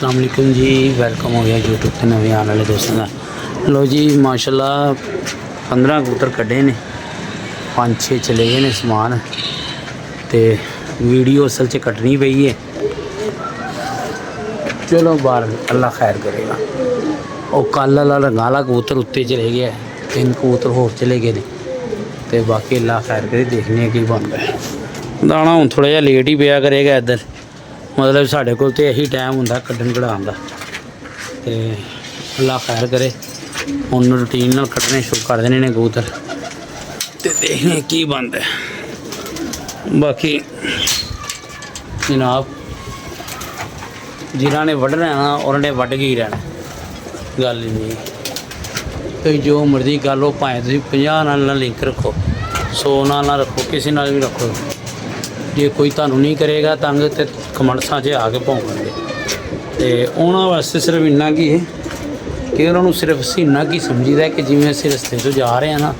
अस्सलाम वालेकुम जी, वेलकम हो गया यूट्यूब पे नवे आने वाले दोस्तों का। लो जी माशाल्लाह 15 कबूतर कड्ढे ने, 5-6 चले गए ने समान ते वीडियो असल च कट्टनी पई है। चलो बाहर अल्लाह खैर करेगा। और कल वाला रंगा वाला कबूतर उत्ते चले गया, 3 कबूतर होर चले गए ने ते बाकी अल्लाह खैर करे, देखने की बनता है। दाना हूँ थोड़ा जिहा लेट ही पिया करेगा इधर, मतलब साढ़े कोल तो यही टाइम होंदा कड्ढन कढ़ान का। तो अल्लाह खैर करे, हुण रूटीन नाल कट्टने शुरू कर देने ने कबूतर ते देखने की बनता है। बाकी जनाब जिन्होंने वढ़ना है ना उन्होंने वढ़ के ही रहना, गल नहीं तो जो मर्जी कर लो, भाएं तुसीं 50 नाल ना लिंक रखो, 100 नाल ना रखो, किसी नाल भी रखो, जे कोई तुहानूं नहीं करेगा तंग तो कमैंट्सां 'च आके भौंकणगे। तो उन्होंने वास्ते सिर्फ इन्ना की है कि उन्होंने सिर्फ असीं इन्ना की समझीदा है कि जिवें असीं रस्ते 'चों जा रहे हैं ना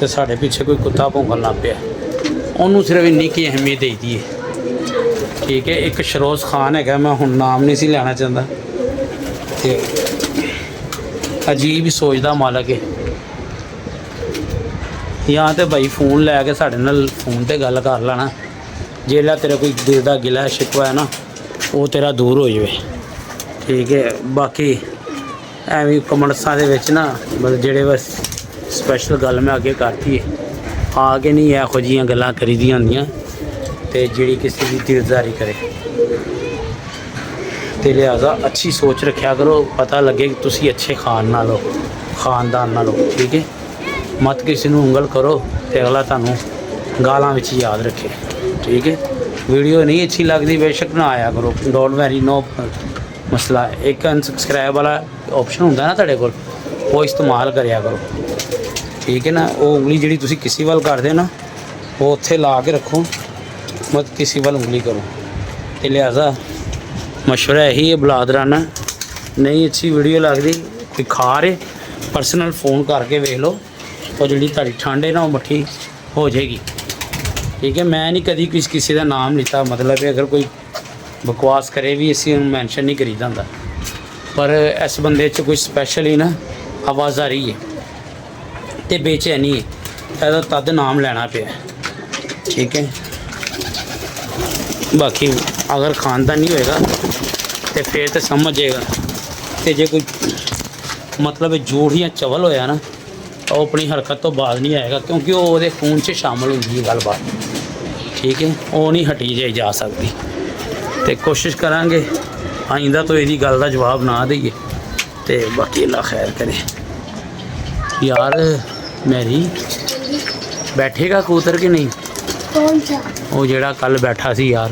तो साढ़े पिछे कोई कुत्ता भौंकण लग पिया, उन्होंने सिर्फ इन्नी की अहमियत देई दी है। ठीक है, एक शरोज खान है, मैं हुण नाम नहीं सी लेना चाहता, तो अजीब ही सोचदा मालक है। या तो भाई फोन लैके साढ़े नाल फोन ते गल कर लेना, जेल्लै तेरा कोई दिल का गिला शिकवा है ना वो तेरा दूर हो जाए। ठीक है, बाकी एवं कमैंट्सां दे विच ना मतलब जेह्ड़े बस स्पैशल गल मैं अगे करती है आके नहीं इहो जिहियां गल्लां करी दियां होंदियां ते जेह्ड़ी किसी की दिलदारी करे, तो लिहाजा अच्छी सोच रखा करो, पता लगे कि तुसी अच्छे खानदान हो। ठीक है, मत किसी नूं उंगल करो तो अगला तुहानूं गालां विच याद रखे। ठीक है, वीडियो नहीं अच्छी लगती बेशक ना आया करो, डोंट वैरी, नो मसला। एक अनसबसक्राइब वाला ऑप्शन होंदा ना तुहाडे कोल, वो इस्तेमाल करिया करो। ठीक है ना, वो उंगली जिहड़ी तुसीं किसी वाल करदे ना वो उत्थे ला के रखो, मत किसी वाल उंगली करो। तो लिहाजा मशवरा यही है बलादराना, नहीं अच्छी वीडियो लगती कोई खा रहे पर्सनल फ़ोन करके वेख लो, और जी तारी ठंड है ना वो मट्ठी हो जाएगी। ठीक है, मैं नहीं कभी किसी का नाम लिता, मतलब है अगर कोई बकवास करे भी इसी मैंशन नहीं करी जाता, पर इस बंदे च कोई स्पैशल ही ना आवाज़ आ रही है तो बेचैनी है, ऐसा तद नाम लेना पाया। ठीक है, बाकी अगर खानदान नहीं होएगा तो फिर तो समझ जाएगा, तो जो कोई मतलब जोड़ या चवल होया ना तो अपनी हरकत तो बाज नहीं आएगा, क्योंकि वो वो खून से शामिल होंगी है गलबात। ठीक है, वो नहीं हटी जाई जा सकती, तो कोशिश करांगे आइंदा तो यही गल का जवाब ना दईए। तो बाकी अल्लाह खैर करे। यार मेरी बैठेगा कबूतर कि नहीं? कौन सा? वो जेड़ा कल बैठा सी यार,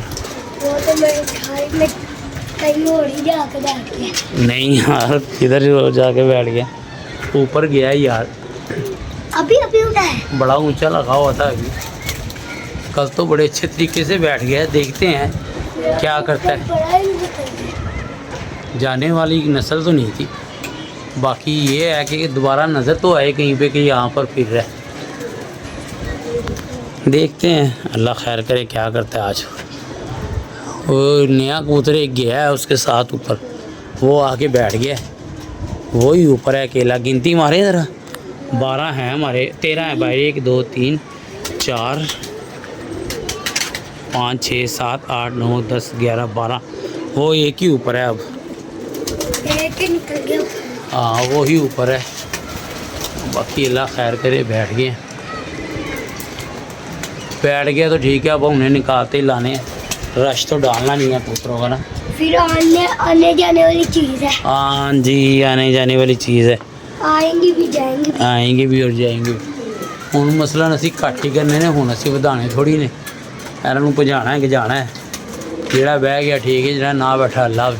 वो तो मेरे ख्याल में कहीं और ही जाके बैठ गया। नहीं यार किधर जाके बैठ गया, ऊपर गया यार, अभी उठा है, बड़ा ऊंचा लगा हुआ था अभी, कल तो बड़े अच्छे तरीके से बैठ गया। देखते हैं क्या करता है, बड़ा ही बताइए। जाने वाली नस्ल तो नहीं थी। बाकी ये है कि दोबारा नज़र तो आए कहीं पे कि यहाँ पर फिर रहा है। देखते हैं अल्लाह खैर करे क्या करता है। आज वो नया कबूतर एक गया है उसके साथ ऊपर, वो आके बैठ गया, वो ही ऊपर है अकेला। गिनती मारे ज़रा, 12 हैं हमारे, 13 है भाई, 1 2 3 4 5 6 7 8 9 10 11 12, वो एक ही ऊपर है अब। एक ही निकल गया। हाँ वो ही ऊपर है, बाकी अल्लाह खैर करे बैठ गए तो ठीक है। अब उन्हें निकालते ही लाने हैं, रश तो डालना नहीं है कबूतरों का ना, फिर आने जाने वाली चीज़ है। हाँ जी, आने जाने वाली चीज़ है, आएंगी भी जाएंगी भी। आएंगे भी और जाएंगे भी। हुण मसलन असीं घट ही करने ने, हुण असीं वधाने थोड़ी ने, इन्हां नूं भजाना है कि जाना है। जेड़ा बह गया ठीक है, जेड़ा ना बैठा अल्लाह।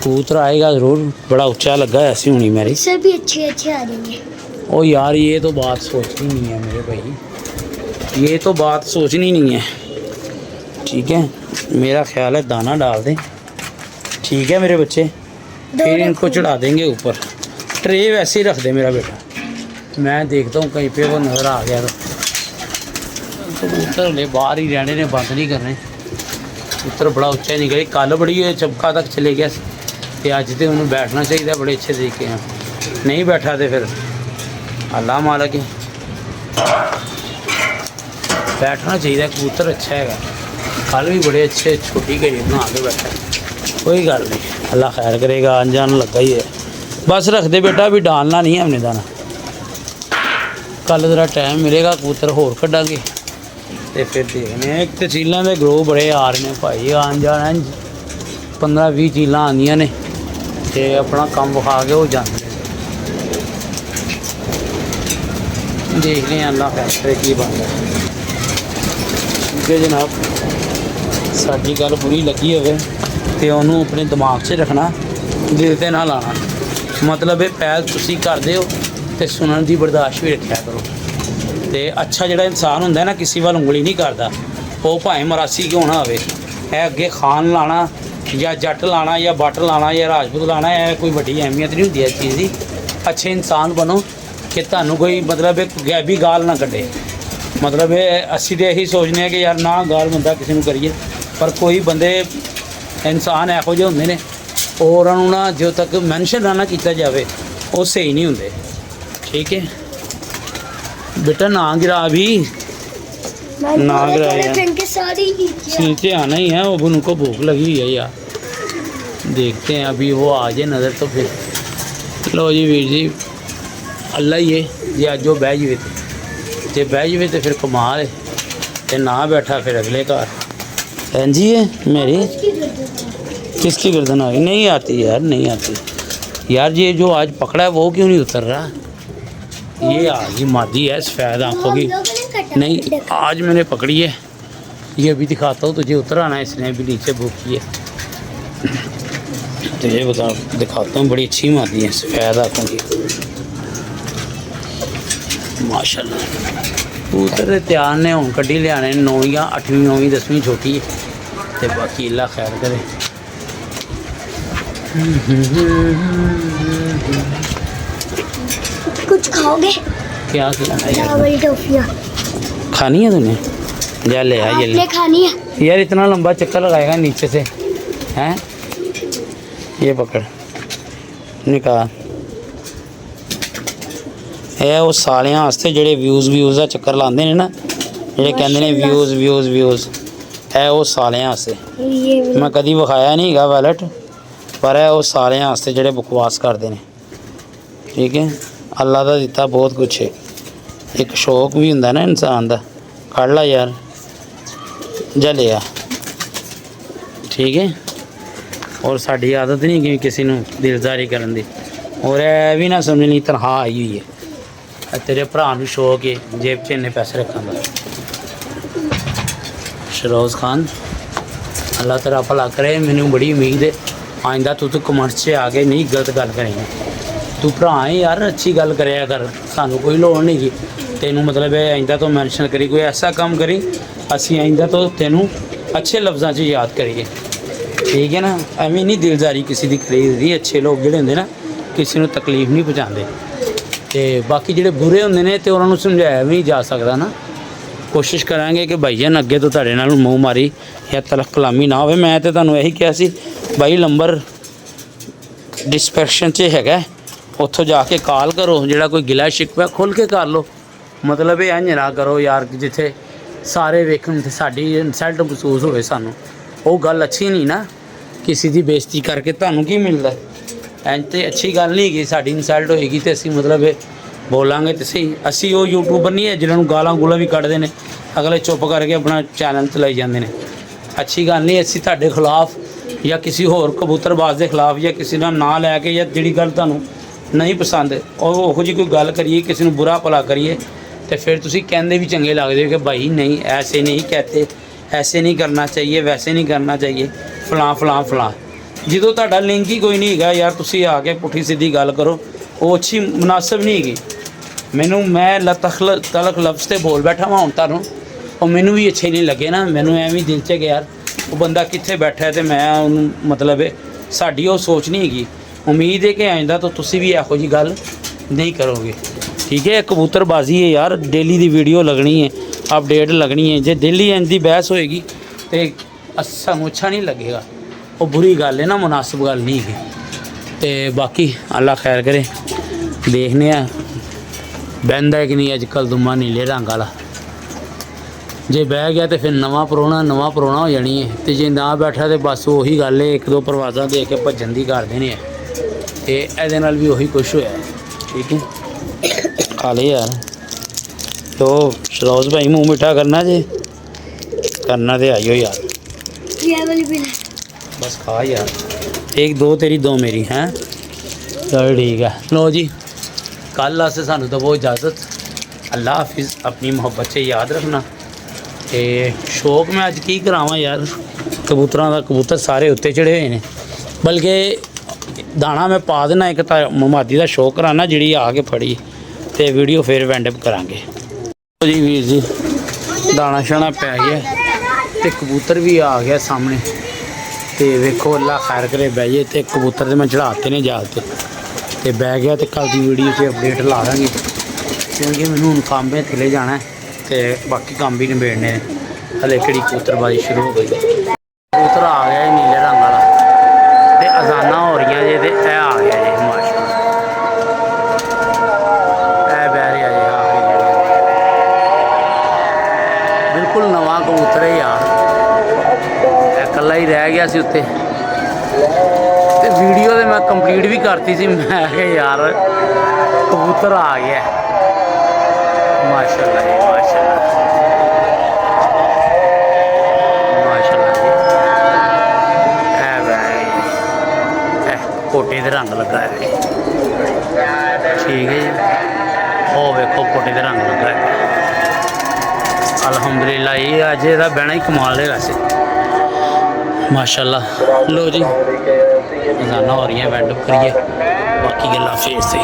कबूतर आएगा ज़रूर, बड़ा ऊंचा लगा है ऐसी हुणी मेरी, इससे भी अच्छे आ जाएंगे। ओ यार ये तो बात सोचनी नहीं है मेरे भाई, ये तो बात सोचनी नहीं है। ठीक है, मेरा ख्याल है दाना डाल दें। ठीक है मेरे बच्चे, फिर इनको चढ़ा देंगे ऊपर। ट्रे वैसे ही रख दे मेरा बेटा, मैं देखता हूँ कहीं पे वो नज़र आ गया तो कबूतर ले बाहर ही रहने ने, बंद नहीं करने। ਕਬੂਤਰ ਬੜਾ ਉੱਚਾ ਨਿਕਲੇ, ਕੱਲ ਬੜੀ ਚਬਕਾ ਤੱਕ ਚਲੇ ਗਿਆ ਸੀ ਤੇ ਅੱਜ ਤੇ ਉਹਨੂੰ ਬੈਠਣਾ ਚਾਹੀਦਾ ਬੜੇ ਅੱਛੇ ਤਰੀਕੇ ਨਾਲ, ਨਹੀਂ ਬੈਠਾ ਤੇ ਫਿਰ ਅੱਲਾ ਮਾਲਕ ਹੈ। ਬੈਠਣਾ ਚਾਹੀਦਾ, ਕਬੂਤਰ ਅੱਛਾ ਹੈਗਾ। ਕੱਲ ਵੀ ਬੜੇ अच्छे छोटी घड़ी बना के बैठा, कोई गल नहीं, अल्लाह खैर करेगा। अनजान लगा ही है, बस रख दे बेटा, भी डालना नहीं है हमने दाना। कल जरा टाइम मिलेगा कबूतर होर कढ़ांगे तो फिर देखने। एक तो चीलों के ग्रो बड़े आ रहे हैं भाई, आन जान 15-20 चीलां आंदियां ने ते अपना काम विखा के हो जाते हैं। देखने अल्लाह खैर करे की बनता है। ठीक है जनाब, साडी गल बुरी लगी होवे ते ओनू अपने दिमाग 'ਚ रखना, दिल ते ना लाना। मतलब ये पहल तुसी करदे हो ते सुनन दी बर्दाश्त भी रखिया करो। ते अच्छा जिहड़ा इंसान हुंदा है ना, किसी वाल उंगली नहीं करदा, वो भावें मरासी क्यों ना होवे। है अगे खान लाना या जट लाना या बट लाना या राजपूत लाना, है कोई वड्डी अहमियत नहीं हुंदी इस चीज़ की। अच्छे इंसान बनो कि तुहानू कोई मतलब एक गैबी गाल ना कड्डे। मतलब ये असी तो यही सोचने कि यार ना गाल बंदा किसी को करिए, पर कोई बंदे इंसान इहो ਜਿਹੇ ਹੁੰਦੇ ਨੇ और उन्होंने ना जो तक मैंशन ना किया जाए वो सही नहीं होंगे। ठीक है बेटा, ना गिरा भी ना गिराया, नीचे आना ही है। वो उनको भूख लगी हुई है यार, देखते हैं अभी वो आ जाए नज़र तो फिर। लो जी वीर जी, अल्लाह ही है जी, अज वो बह जाए जे बह जाए तो फिर कमाल है, ते ना बैठा फिर अगले घर। बहन जी है मेरी, किसकी गर्दन आ गई? नहीं आती यार, नहीं आती यार। ये जो आज पकड़ा है वो क्यों नहीं उतर रहा? ये आ गई मादी है, सफ़ेद आँखों की। नहीं आज मैंने पकड़ी है, ये अभी दिखाता हूँ तुझे, उतर आना इसने अभी नीचे भूखी है। तो ये बता दिखाता हूँ, बड़ी अच्छी मादी है, सफ़ेद आँखों की माशाल्लाह। कबूतर तैयार ने हूँ कड्ढी लियाने, 9 या 8वीं 9वीं 10वीं छोटी है, तो बाकी अल्लाह खैर करे। कुछ खाओगे? क्या खिलाना है यार? चावल टॉफियाँ खानी है तूने? जा ले आ, ये ले। आपने खानी है? यार इतना लंबा चक्कर लगाएगा नीचे से हैं? ये पकड़, निकाल। ਇਹ ਉਹ ਸਾਲਿਆਂ ਵਾਸਤੇ ਜਿਹੜੇ ਵਿਊਜ਼ ਦਾ ਚੱਕਰ ਲਾਉਂਦੇ ਨੇ ਨਾ, ਜਿਹੜੇ ਕਹਿੰਦੇ ਨੇ ਵਿਊਜ਼, ਇਹ ਉਹ ਸਾਲਿਆਂ ਵਾਸਤੇ। ਮੈਂ ਕਦੀ ਵਿਖਾਇਆ ਨਹੀਂ ਹੈਗਾ ਵੈਲਟ, ਪਰ ਇਹ ਉਹ ਸਾਲਿਆਂ ਵਾਸਤੇ ਜਿਹੜੇ ਬਕਵਾਸ ਕਰਦੇ ਨੇ। ਠੀਕ ਹੈ, ਅੱਲਾ ਦਾ ਦਿੱਤਾ ਬਹੁਤ ਕੁਛ ਹੈ, ਇੱਕ ਸ਼ੌਕ ਵੀ ਹੁੰਦਾ ਨਾ ਇਨਸਾਨ ਦਾ। ਕੱਢ ਲਾ ਯਾਰ, ਜਾ ਲਿਆ। ਠੀਕ ਹੈ, ਔਰ ਸਾਡੀ ਆਦਤ ਨਹੀਂ ਕਿ ਕਿਸੇ ਨੂੰ ਦਿਲਦਾਰੀ ਕਰਨ ਦੀ। ਔਰ ਇਹ ਵੀ ਨਾ ਸਮਝਣੀ ਤਨਖਾਹ ਆਈ ਹੋਈ ਹੈ, तेरे भरा नूं शौक है जेब च इन्ने पैसे रखने का। शरोज खान, अल्लाह तेरा भला करे। मैनू बड़ी उम्मीद है आइंदा तू कमेंट्स च आके नहीं गलत गल करेंगे। तू भरा है यार, अच्छी गल करया कर, सानू कोई लोड़ नहीं की तेनू। मतलब आइंदा तो मैंशन करी, कोई ऐसा काम करी असी आइंदा तो तेनू अच्छे लफ्ज़ों च याद करिए। ठीक है ना, एवें नहीं दिलदारी किसी की खरीददी। अच्छे लोग जिहड़े हुंदे ना किसी नूं तकलीफ नहीं पहुँचाते, ਤੇ ਬਾਕੀ ਜਿਹੜੇ ਬੁਰੇ ਹੁੰਦੇ ਨੇ ਤੇ ਉਹਨਾਂ ਨੂੰ ਸਮਝਾਇਆ ਵੀ ਨਹੀਂ ਜਾ ਸਕਦਾ ਨਾ। ਕੋਸ਼ਿਸ਼ ਕਰਾਂਗੇ ਕਿ ਭਾਈਜਾਨ ਅੱਗੇ ਤੋਂ ਤੁਹਾਡੇ ਨਾਲ ਮੂੰਹ ਮਾਰੀ ਜਾਂ ਤਲਖ ਕਲਾਮੀ ਨਾ ਹੋਵੇ। ਮੈਂ ਤੇ ਤੁਹਾਨੂੰ ਇਹੀ ਕਿਹਾ ਸੀ ਭਾਈ, ਨੰਬਰ ਡਿਸਕ੍ਰਿਪਸ਼ਨ 'ਚ ਹੈਗਾ, ਉੱਥੋਂ ਜਾ ਕੇ ਕਾਲ ਕਰੋ। ਜਿਹੜਾ ਕੋਈ ਗਿਲਾ ਸ਼ਿਕਵਾ ਖੁੱਲ੍ਹ ਕੇ ਕਰ ਲਓ। ਮਤਲਬ ਇਹ ਇੰਝ ਨਾ ਕਰੋ ਯਾਰ ਕਿ ਜਿੱਥੇ ਸਾਰੇ ਵੇਖਣ ਤੇ ਸਾਡੀ ਇਨਸਲਟ ਮਹਿਸੂਸ ਹੋਵੇ ਸਾਨੂੰ, ਉਹ ਗੱਲ ਅੱਛੀ ਨਹੀਂ ਨਾ। ਕਿਸੇ ਦੀ ਬੇਇੱਜ਼ਤੀ ਕਰਕੇ ਤੁਹਾਨੂੰ ਕੀ ਮਿਲਦਾ? ਇੰਝ ਤੇ ਅੱਛੀ ਗੱਲ ਨਹੀਂ ਹੈਗੀ। ਸਾਡੀ ਇਨਸਲਟ ਹੋਏਗੀ ਤੇ ਅਸੀਂ ਮਤਲਬ ਬੋਲਾਂਗੇ ਤੇ ਸਹੀ। ਅਸੀਂ ਉਹ ਯੂਟਿਊਬਰ ਨਹੀਂ ਹੈ ਜਿਹਨਾਂ ਨੂੰ ਗਾਲਾਂ ਗੂਲਾਂ ਵੀ ਕੱਢਦੇ ਨੇ, ਅਗਲੇ ਚੁੱਪ ਕਰਕੇ ਆਪਣਾ ਚੈਨਲ ਚਲਾਈ ਜਾਂਦੇ ਨੇ। ਅੱਛੀ ਗੱਲ ਨਹੀਂ। ਅਸੀਂ ਤੁਹਾਡੇ ਖਿਲਾਫ ਜਾਂ ਕਿਸੇ ਹੋਰ ਕਬੂਤਰਬਾਜ਼ ਦੇ ਖਿਲਾਫ ਜਾਂ ਕਿਸੇ ਦਾ ਨਾਂ ਲੈ ਕੇ ਜਾਂ ਜਿਹੜੀ ਗੱਲ ਤੁਹਾਨੂੰ ਨਹੀਂ ਪਸੰਦ ਉਹੋ ਜਿਹੀ ਕੋਈ ਗੱਲ ਕਰੀਏ, ਕਿਸੇ ਨੂੰ ਬੁਰਾ ਭਲਾ ਕਰੀਏ, ਤੇ ਫਿਰ ਤੁਸੀਂ ਕਹਿੰਦੇ ਵੀ ਚੰਗੇ ਲੱਗਦੇ ਹੋ ਕਿ ਭਾਈ ਨਹੀਂ ਐਸੇ ਨਹੀਂ ਕਹਤੇ, ਐਸੇ ਨਹੀਂ ਕਰਨਾ ਚਾਹੀਏ, ਵੈਸੇ ਨਹੀਂ ਕਰਨਾ ਚਾਹੀਏ, ਫਲਾਂ ਫਲਾਂ ਫਲਾਂ। ਜਦੋਂ ਤੁਹਾਡਾ ਲਿੰਕ ਹੀ ਕੋਈ ਨਹੀਂ ਹੈਗਾ ਯਾਰ, ਤੁਸੀਂ ਆ ਕੇ ਪੁੱਠੀ ਸਿੱਧੀ ਗੱਲ ਕਰੋ, ਉਹ ਅੱਛੀ ਮੁਨਾਸਬ ਨਹੀਂ ਹੈਗੀ। ਮੈਨੂੰ ਮੈਂ ਤਲਖ ਲਫ਼ਜ਼ ਤੇ ਬੋਲ ਬੈਠਾ ਵਾਂ ਹੁਣ ਤੁਹਾਨੂੰ, ਉਹ ਮੈਨੂੰ ਵੀ ਅੱਛੇ ਨਹੀਂ ਲੱਗੇ ਨਾ। ਮੈਨੂੰ ਐਵੇਂ ਦਿਲ 'ਚ ਗਿਆ ਯਾਰ ਉਹ ਬੰਦਾ ਕਿੱਥੇ ਬੈਠਾ ਤੇ ਮੈਂ ਉਹਨੂੰ ਮਤਲਬ ਸਾਡੀ ਉਹ ਸੋਚ ਨਹੀਂ ਹੈਗੀ। ਉਮੀਦ ਹੈ ਕਿ ਆਇੰਦਾ ਤੋਂ ਤੁਸੀਂ ਵੀ ਇਹੋ ਜਿਹੀ ਗੱਲ ਨਹੀਂ ਕਰੋਗੇ। ਠੀਕ ਹੈ, ਕਬੂਤਰਬਾਜ਼ੀ ਹੈ ਯਾਰ, ਡੇਲੀ ਦੀ ਵੀਡੀਓ ਲੱਗਣੀ ਹੈ, अपडेट लगनी है। जे डेली इंज दी बहस होएगी तो ਸਾਨੂੰ ਅੱਛਾ ਨਹੀਂ ਲੱਗੇਗਾ, ਉਹ ਬੁਰੀ ਗੱਲ ਹੈ ਨਾ, ਮੁਨਾਸਿਬ ਗੱਲ ਨਹੀਂ ਹੈਗੀ। ਤੇ ਬਾਕੀ ਅੱਲਾ ਖੈਰ ਕਰੇ, ਦੇਖਨੇ ਆ ਬਹਿੰਦਾ ਕਿ ਨਹੀਂ ਅੱਜ ਕੱਲ੍ਹ ਦੁਮਾ ਨੀਲੇ ਰੰਗ ਵਾਲਾ। ਜੇ ਬਹਿ ਗਿਆ ਤੇ ਫਿਰ ਨਵਾਂ ਪਰੋਣਾ ਹੋ ਜਾਣੀ ਹੈ, ਤੇ ਜੇ ਨਾ ਬੈਠਾ ਤੇ ਬਸ ਉਹੀ ਗੱਲ ਹੈ, ਇੱਕ ਦੋ ਪ੍ਰਵਾਜ਼ਾਂ ਦੇ ਕੇ ਭੱਜਣ ਦੀ ਕਰਦੇ ਨੇ। ਤੇ ਇਹਦੇ ਨਾਲ ਵੀ ਉਹੀ ਕੁਛ ਹੋਇਆ। ਠੀਕ ਹੈ, ਖਾ ਲੈ ਯਾਰ। ਤੋ ਸ਼ਰੋਜ਼ ਭਾਈ ਮੂੰਹ ਮਿੱਠਾ ਕਰਨਾ ਜੇ, करना तो आइयो यार, ये वाली भी बस खा यार, एक दो तेरी दो मेरी हैं। चलो ठीक है, लो जी कल आस्ते सानू दवो इजाज़त। अल्लाह हाफिज़, अपनी मुहब्बत से याद रखना। ते शौक मैं अज की करावां यार, कबूतरां दा, कबूतर सारे उत्ते चढ़े हुए ने, बल्कि दाना मैं पा देना, एक तो ममादी का शौक कराना जिहड़ी आके फड़ी, ते वीडियो फिर वेंड अप करांगे जी। वीर जी दाना शाना पै गया ते कबूतर भी आ गया सामने, तो वेखो अल्लाह खैर करे बह जाए। तो कबूतर तो मैं चढ़ाते ने जाल ते बह गया। तो कल की वीडियो से अपडेट ला देंगे, क्योंकि मैंने हूँ काम में थले जाना है, तो बाकी काम भी निबेड़ने। हले कि कबूतरबाजी शुरू हो गई। कबूतर आ गया नीले रंग वाला, तो अजाना हो रही जे, तो यह आ गया जी माशाअल्लाह, यह बह रहा जी आखिरी बिल्कुल नवा कबूतर है यार, कला ही रह गया सी उत्ते। ते वीडियो तो मैं कंप्लीट भी करती सी, मैं यार कबूतर आ गया माशाअल्लाह जी, माशाअल्लाह माशाअल्लाह जी। कोटे दे रंग लगा है, ठीक है जी। ओ वेखो कोटे दे रंग लगा है, अल्हम्दुलिल्लाह। ये अज एदा बहना ही कमाल है वैसे माशाअल्लाह। लो जी अजाना हो रही है, वेंड अप करिए, बाकी गल्लां फेर से।